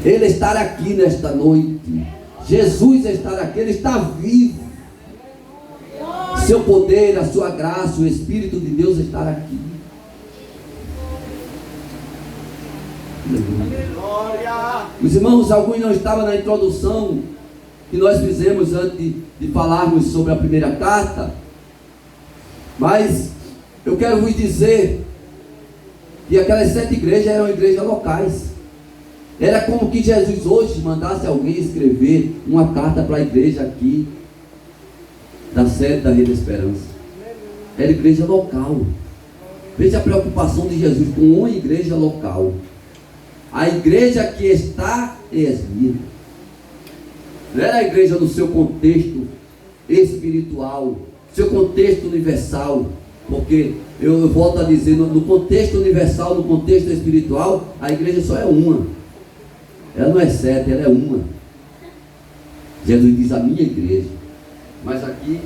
Ele está aqui nesta noite. Jesus está aqui, Ele está vivo. Seu poder, a sua graça, o Espírito de Deus está aqui. Os irmãos, alguns não estavam na introdução que nós fizemos antes de falarmos sobre a primeira carta, mas eu quero vos dizer que aquelas 7 igrejas eram igrejas locais. Era como que Jesus hoje mandasse alguém escrever uma carta para a igreja aqui da sede da Rede Esperança. Era igreja local. Veja a preocupação de Jesus com uma igreja local. A igreja que está em Esmirna. Não era a igreja no seu contexto espiritual, seu contexto universal, porque eu volto a dizer, no contexto universal, no contexto espiritual, a igreja só é uma. Ela não é 7, ela é uma. Jesus diz a minha igreja. Mas aqui,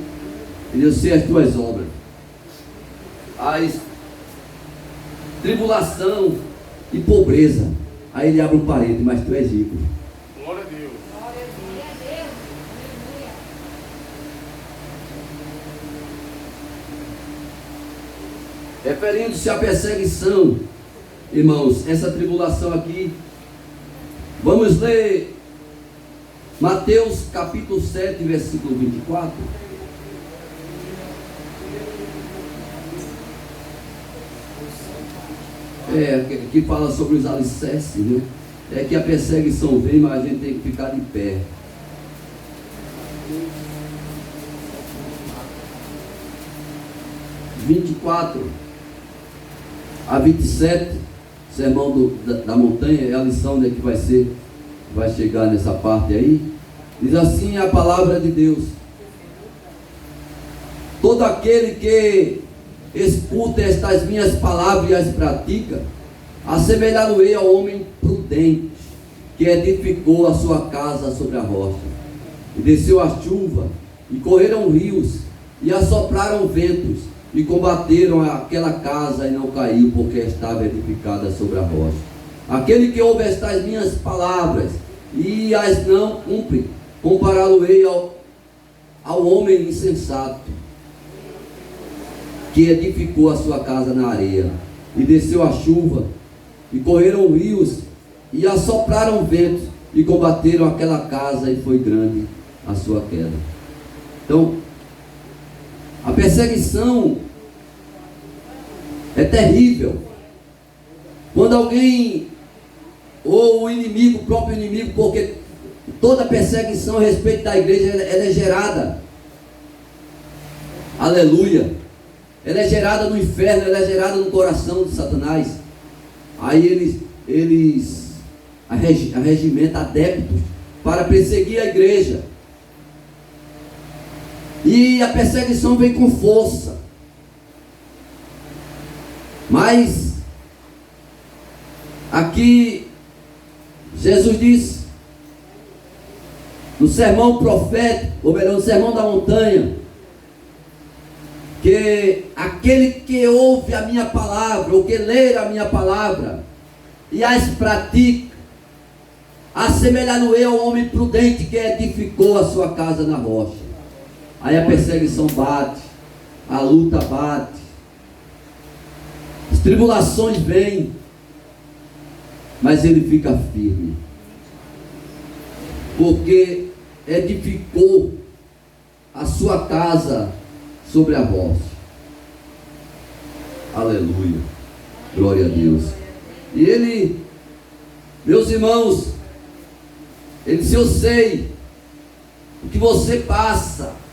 eu sei as tuas obras. As tribulação e pobreza. Aí ele abre um parênteses, mas tu és rico. Glória a Deus. Referindo-se à perseguição, irmãos, essa tribulação aqui, vamos ler Mateus capítulo 7, versículo 24. Que fala sobre os alicerces, né? É que a perseguição vem, mas a gente tem que ficar de pé. (24) a 27, sermão da montanha, é a lição, né, que vai chegar nessa parte aí. Diz assim a palavra de Deus: todo aquele que escuta estas minhas palavras e as pratica, assemelhá-lo-ei ao homem prudente, que edificou a sua casa sobre a rocha. E desceu a chuva, e correram rios, e assopraram ventos, e combateram aquela casa, e não caiu, porque estava edificada sobre a rocha. Aquele que ouve estas minhas palavras, e as não cumpre, compará-lo-ei ao homem insensato, que edificou a sua casa na areia. E desceu a chuva, e correram rios, e assopraram ventos, e combateram aquela casa, e foi grande a sua queda. Então, a perseguição é terrível. Quando alguém, ou o inimigo, o próprio inimigo, porque toda perseguição a respeito da igreja, ela é gerada, aleluia, ela é gerada no inferno, ela é gerada no coração de Satanás. Aí eles arregimentam adeptos para perseguir a igreja. E a perseguição vem com força. Mas aqui Jesus diz no sermão profético, ou melhor, no sermão da montanha, que aquele que ouve a minha palavra, ou que lê a minha palavra e as pratica, assemelhar-no-ei ao homem prudente que edificou a sua casa na rocha. Aí a perseguição bate, a luta bate, as tribulações vêm, mas ele fica firme, porque edificou a sua casa sobre a rocha. Aleluia, glória a Deus. E ele, meus irmãos, ele disse: eu sei o que você passa.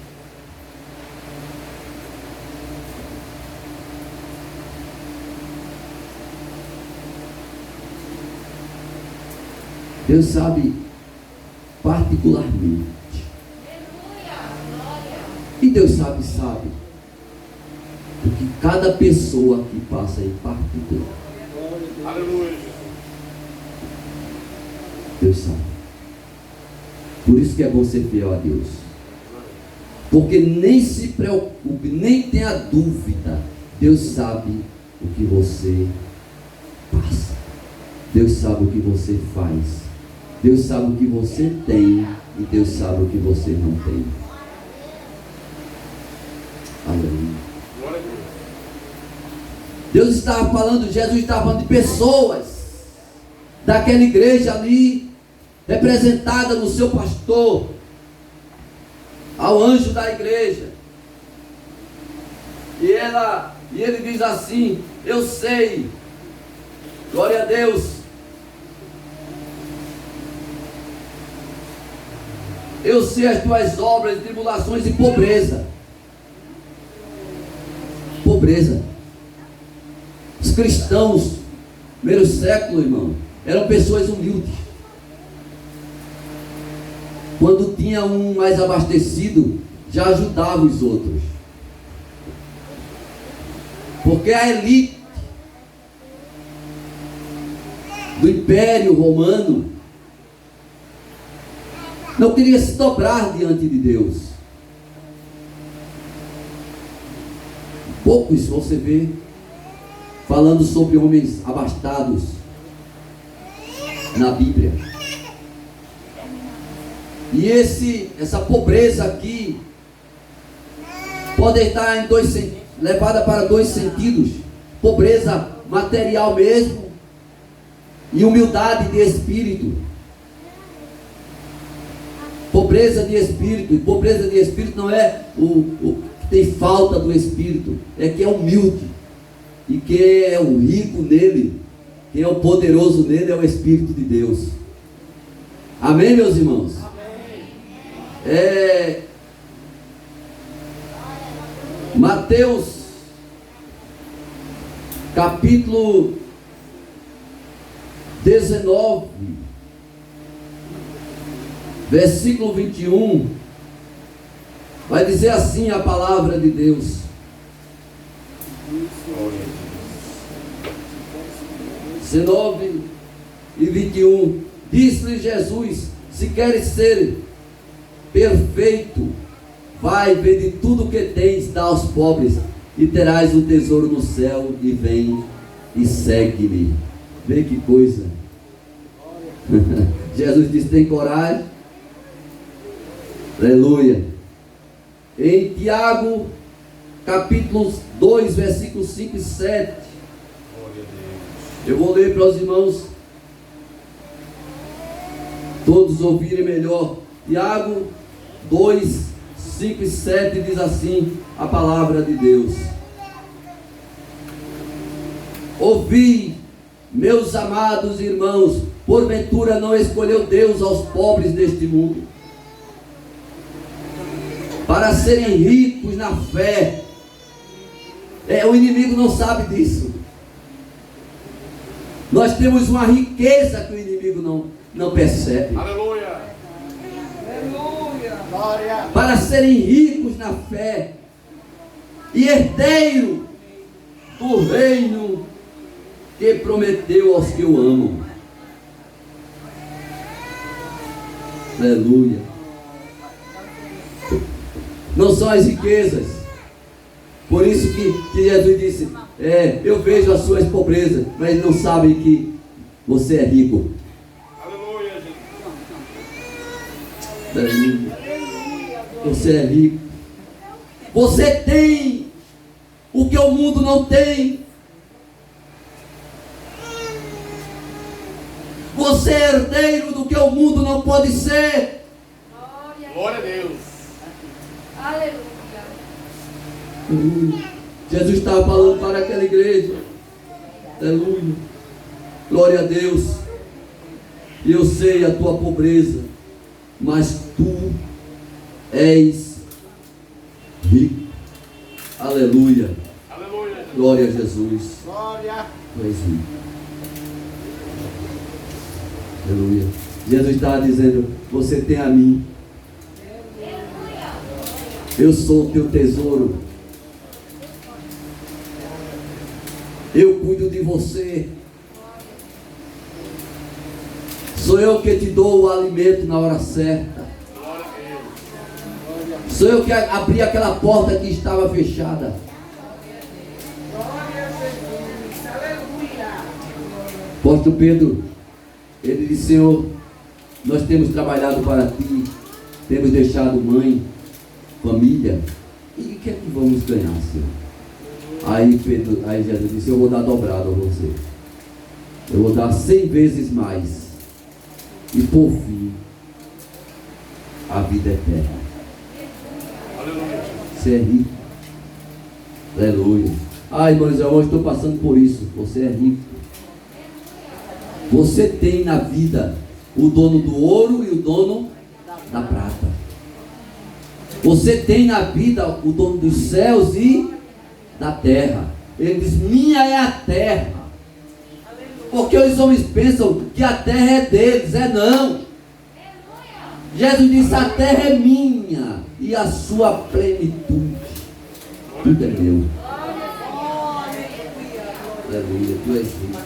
Deus sabe particularmente. E Deus sabe o que cada pessoa aqui passa em particular. Aleluia. Deus sabe. Por isso que é bom ser fiel a Deus. Porque nem se preocupe, nem tenha dúvida. Deus sabe o que você passa. Deus sabe o que você faz. Deus sabe o que você tem e Deus sabe o que você não tem. Aleluia. Glória a Deus. Deus estava falando, Jesus estava falando de pessoas daquela igreja ali, representada no seu pastor, ao anjo da igreja. E ele diz assim: eu sei, glória a Deus, eu sei as tuas obras, tribulações e pobreza. Pobreza. Os cristãos, primeiro século, irmão, eram pessoas humildes. Quando tinha um mais abastecido, já ajudava os outros. Porque a elite do Império Romano não queria se dobrar diante de Deus. Poucos você vê falando sobre homens abastados na Bíblia. E essa pobreza aqui pode estar levada para dois sentidos: pobreza material mesmo e humildade de espírito. Pobreza de espírito. E pobreza de espírito não é o que tem falta do espírito, é que é humilde. E quem é o rico nele, quem é o poderoso nele, é o Espírito de Deus. Amém, meus irmãos? Amém. Mateus capítulo 19, versículo 21, vai dizer assim a palavra de Deus. 19 e 21, disse-lhe Jesus: se queres ser perfeito, vai, vende tudo o que tens, dá aos pobres, e terás um tesouro no céu, e vem e segue-me. Vê que coisa. Jesus disse: tem coragem? Aleluia. Em Tiago capítulo 2, versículos 5 e 7, eu vou ler para os irmãos todos ouvirem melhor. Tiago 2, 5 e 7 diz assim a palavra de Deus: ouvi, meus amados irmãos, porventura não escolheu Deus aos pobres deste mundo, para serem ricos na fé? O inimigo não sabe disso. Nós temos uma riqueza que o inimigo não percebe. Aleluia. Aleluia. Glória. Para serem ricos na fé e herdeiro do reino que prometeu aos que o amam. Aleluia. Não são as riquezas. Por isso que Jesus disse: eu vejo as suas pobrezas, mas não sabem que você é rico. Aleluia, Jesus. Aleluia. Você é rico. Você tem o que o mundo não tem. Você é herdeiro do que o mundo não pode ser. Glória a Deus. Aleluia. Jesus estava falando para aquela igreja. Aleluia. Glória a Deus. E eu sei a tua pobreza, mas tu és rico. Aleluia. Aleluia. Glória a Jesus. Glória. Tu és rico. Aleluia. Jesus estava dizendo: você tem a mim. Eu sou o teu tesouro. Eu cuido de você. Sou eu que te dou o alimento na hora certa. Glória a Deus. Sou eu que abri aquela porta que estava fechada. Glória a Jesus. Aleluia. Apóstolo Pedro, ele disse: Senhor, nós temos trabalhado para ti, temos deixado mãe, família, e o que é que vamos ganhar, Senhor? Aí Jesus disse, eu vou dar dobrado a você. Eu vou dar 100 vezes mais. E por fim, a vida eterna. Aleluia. Você é rico. Aleluia. Ai, irmãos, eu estou passando por isso. Você é rico. Você tem na vida o dono do ouro e o dono da prata. Você tem na vida o dono dos céus e da terra. Ele diz, minha é a terra. Porque os homens pensam que a terra é deles. É não. Jesus disse, a terra é minha e a sua plenitude. Tudo é meu. Aleluia, tu és rico.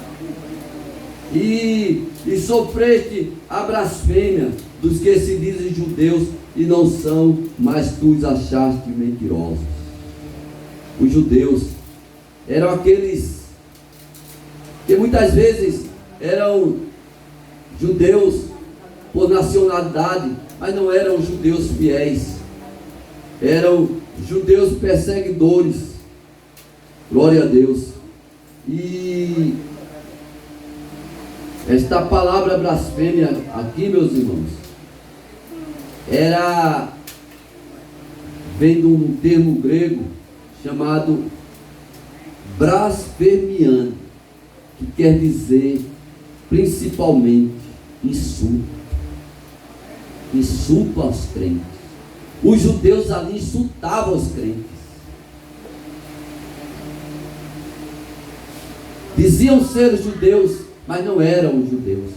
E sofreste a blasfêmia dos que se dizem judeus e não são, mas tu os achaste mentirosos. Os judeus eram aqueles que muitas vezes eram judeus por nacionalidade, mas não eram judeus fiéis, eram judeus perseguidores. Glória a Deus. E esta palavra blasfêmia aqui, meus irmãos, vem de um termo grego chamado blasfemiano, que quer dizer principalmente insulto. Insulto aos crentes. Os judeus ali insultavam os crentes. Diziam ser judeus, mas não eram os judeus.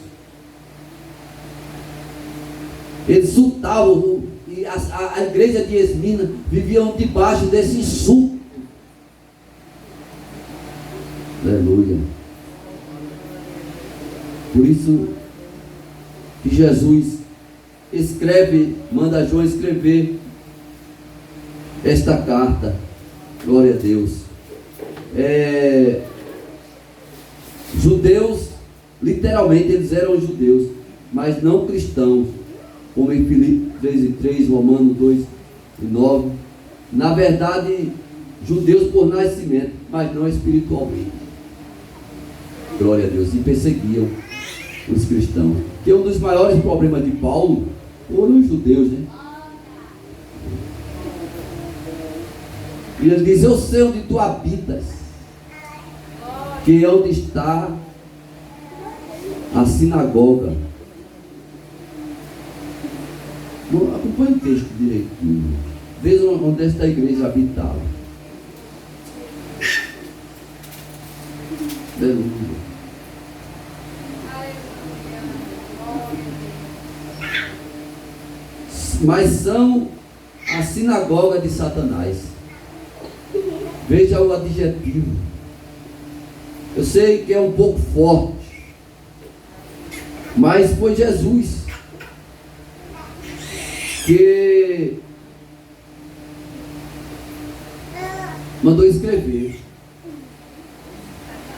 Eles insultavam, e a igreja de Esmina viviam debaixo desse insulto. Aleluia. Por isso que Jesus manda João escrever esta carta. Glória a Deus. Judeus, literalmente eles eram judeus, mas não cristãos, como em Filipe 3:3, Romanos 2:9. Na verdade, judeus por nascimento, mas não espiritualmente. Glória a Deus. E perseguiam os cristãos. Que um dos maiores problemas de Paulo foram os judeus, né? E ele diz, eu sei onde tu habitas, que é onde está a sinagoga. Acompanhe o texto direitinho. Veja onde esta igreja habitava. Aleluia. Mas são a sinagoga de Satanás. Veja o adjetivo. Eu sei que é um pouco forte, mas foi Jesus que mandou escrever.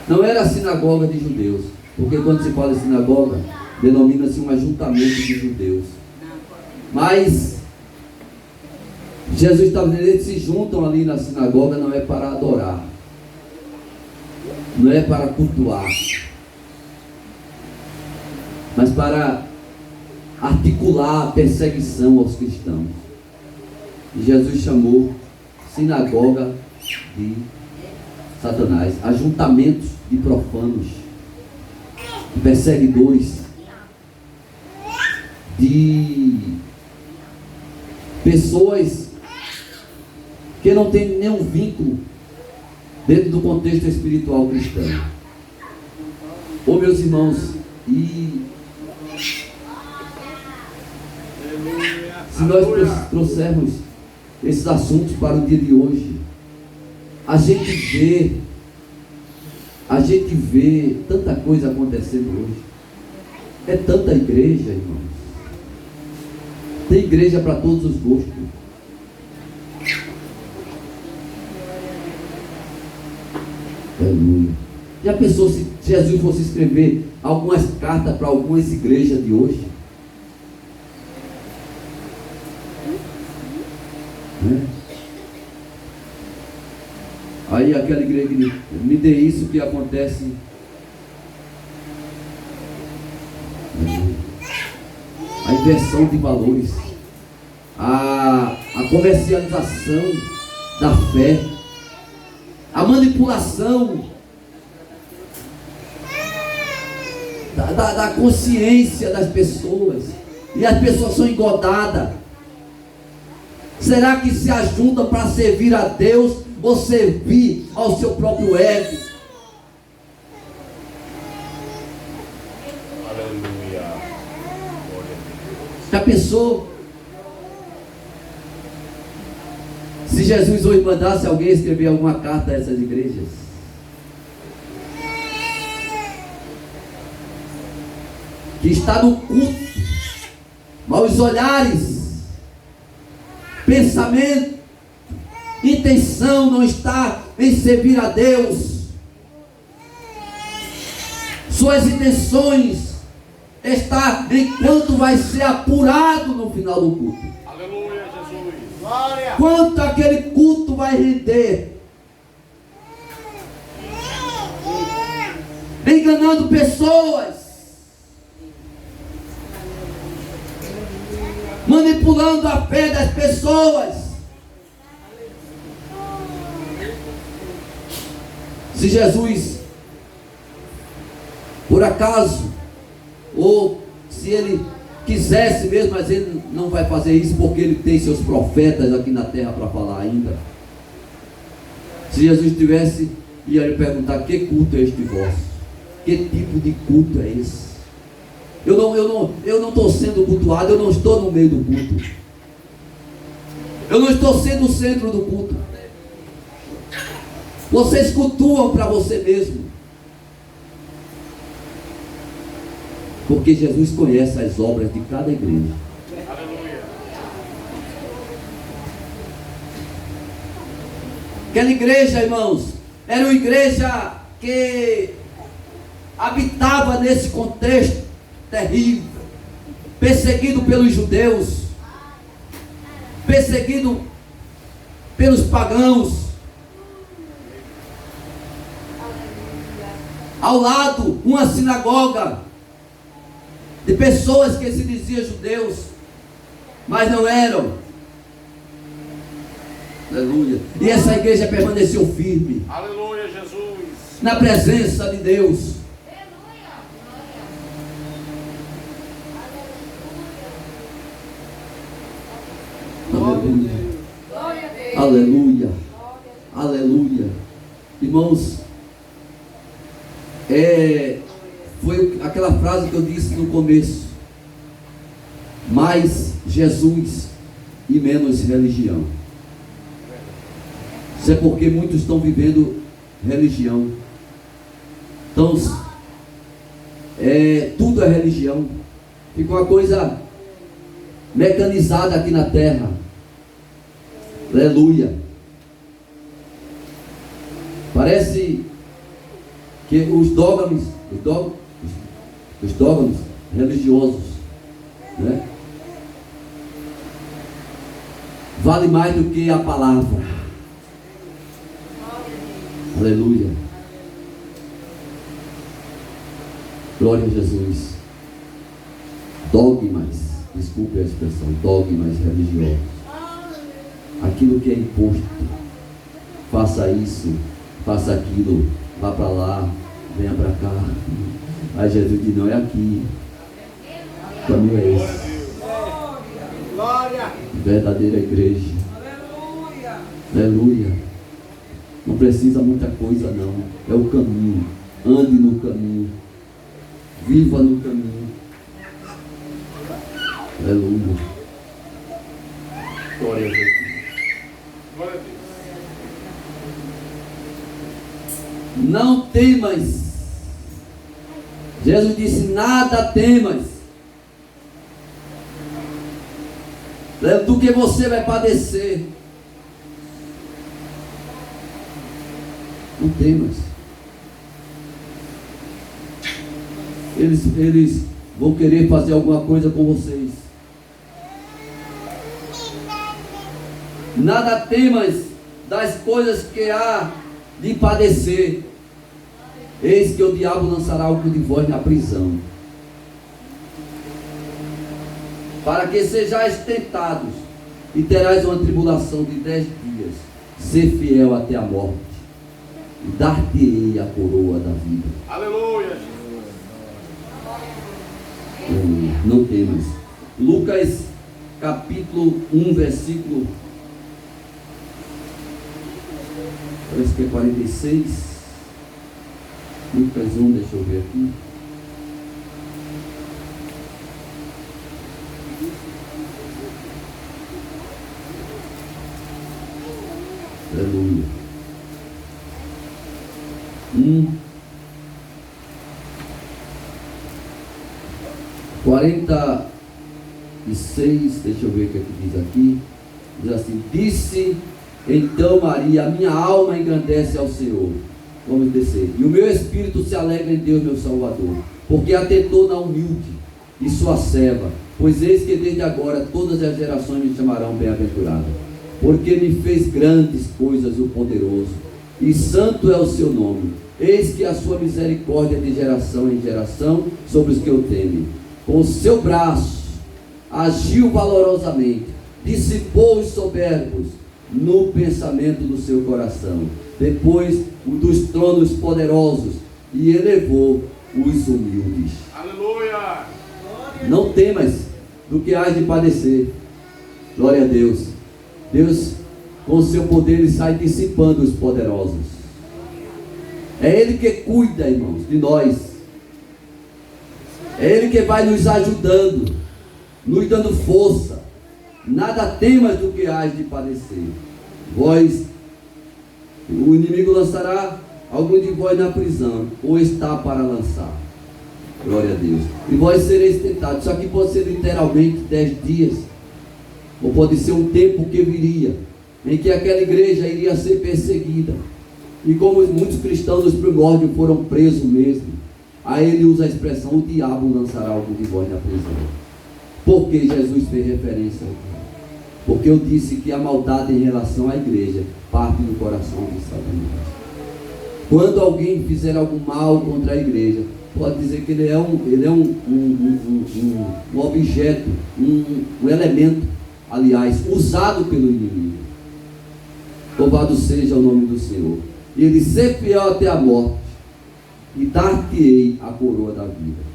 Não era a sinagoga de judeus, porque quando se fala em sinagoga, denomina-se um ajuntamento de judeus. Mas Jesus estava dizendo, eles se juntam ali na sinagoga, não é para adorar, não é para cultuar, mas para articular a perseguição aos cristãos. E Jesus chamou sinagoga de Satanás, ajuntamentos de profanos, de perseguidores, de pessoas que não têm nenhum vínculo dentro do contexto espiritual cristão. Ô meus irmãos, e se nós trouxermos esses assuntos para o dia de hoje, a gente vê tanta coisa acontecendo hoje. É tanta igreja, irmãos. Tem igreja para todos os gostos. Aleluia. Já pensou se Jesus fosse escrever algumas cartas para algumas igrejas de hoje? né? Aí aquela igreja grita: me dê isso que acontece. A inversão de valores, a comercialização da fé, a manipulação da consciência das pessoas, e as pessoas são engodadas. Será que se ajuntam para servir a Deus ou servir ao seu próprio ego? Aleluia. Já pensou? Se Jesus hoje mandasse alguém escrever alguma carta a essas igrejas, que está no culto, mas os olhares, pensamento, intenção não está em servir a Deus, suas intenções está em quanto vai ser apurado no final do culto. Aleluia, Jesus. Glória. Quanto aquele culto vai render, enganando pessoas, manipulando a fé das pessoas. Se Jesus, por acaso, ou se ele quisesse mesmo, mas ele não vai fazer isso porque ele tem seus profetas aqui na terra para falar ainda. Se Jesus tivesse, ia lhe perguntar: que culto é este vosso? Que tipo de culto é esse? Eu não estou sendo cultuado, eu não estou no meio do culto. Eu não estou sendo o centro do culto. Vocês cultuam para você mesmo. Porque Jesus conhece as obras de cada igreja. Aleluia. Aquela igreja, irmãos, era uma igreja que habitava nesse contexto terrível, perseguido pelos judeus, perseguido pelos pagãos. Ao lado, uma sinagoga de pessoas que se diziam judeus, mas não eram. Aleluia. E essa igreja permaneceu firme. Aleluia, Jesus. Na presença de Deus. Aleluia. Aleluia. Aleluia. Irmãos, foi aquela frase que eu disse no começo: mais Jesus e menos religião. Isso é porque muitos estão vivendo religião. Então, tudo é religião. Fica uma coisa mecanizada aqui na terra. Aleluia. Parece que os dogmas religiosos, né, vale mais do que a palavra. Aleluia. Glória a Jesus. Dogmas, desculpe a expressão, dogmas religiosos. Aquilo que é imposto, faça isso, faça aquilo, vá para lá, venha para cá. Aí Jesus diz: não é aqui, o caminho é esse. Glória. Verdadeira igreja. Aleluia. Aleluia. Não precisa muita coisa não, é o caminho. Ande no caminho, viva no caminho. Aleluia. Glória a Deus. Glória a Deus. Não temas. Jesus disse: nada temas, do que você vai padecer. Não temas. Eles vão querer fazer alguma coisa com vocês. Nada temas das coisas que há de padecer. Eis que o diabo lançará algum de vós na prisão, para que sejais tentados, e terás uma tribulação de 10 dias. Ser fiel até a morte, e dar-te-ei a coroa da vida. Aleluia. Não temas. Lucas capítulo 1, versículo, parece que é 46. Lucas 1, deixa eu ver aqui. Aleluia. 46, deixa eu ver o que é que diz aqui. Diz assim: disse então Maria, a minha alma engrandece ao Senhor. Vamos descer. E o meu espírito se alegra em Deus, meu Salvador, porque atentou na humilde e sua serva. Pois eis que desde agora todas as gerações me chamarão bem-aventurada, porque me fez grandes coisas o poderoso, e santo é o seu nome. Eis que a sua misericórdia é de geração em geração sobre os que o temem. Com o seu braço agiu valorosamente, dissipou os soberbos no pensamento do seu coração, depois o dos tronos poderosos, e elevou os humildes. Aleluia. Não temas do que hás de padecer. Glória a Deus. Deus, com o seu poder, ele sai dissipando os poderosos. É Ele que cuida, irmãos, de nós. É Ele que vai nos ajudando, nos dando força. Nada temas do que hás de padecer. Vós, o inimigo lançará algum de vós na prisão, ou está para lançar. Glória a Deus. E vós sereis tentados. Isso aqui pode ser literalmente 10 dias, ou pode ser um tempo que viria, em que aquela igreja iria ser perseguida. E como muitos cristãos dos primórdios foram presos mesmo, aí ele usa a expressão: o diabo lançará algum de vós na prisão. Por que Jesus fez referência ao diabo? Porque eu disse que a maldade em relação à igreja parte do coração de Satanás. Quando alguém fizer algum mal contra a igreja, pode dizer que ele é um objeto, um elemento, aliás, usado pelo inimigo. Louvado seja o nome do Senhor. E ele ser fiel até a morte, e dar-te-ei a coroa da vida.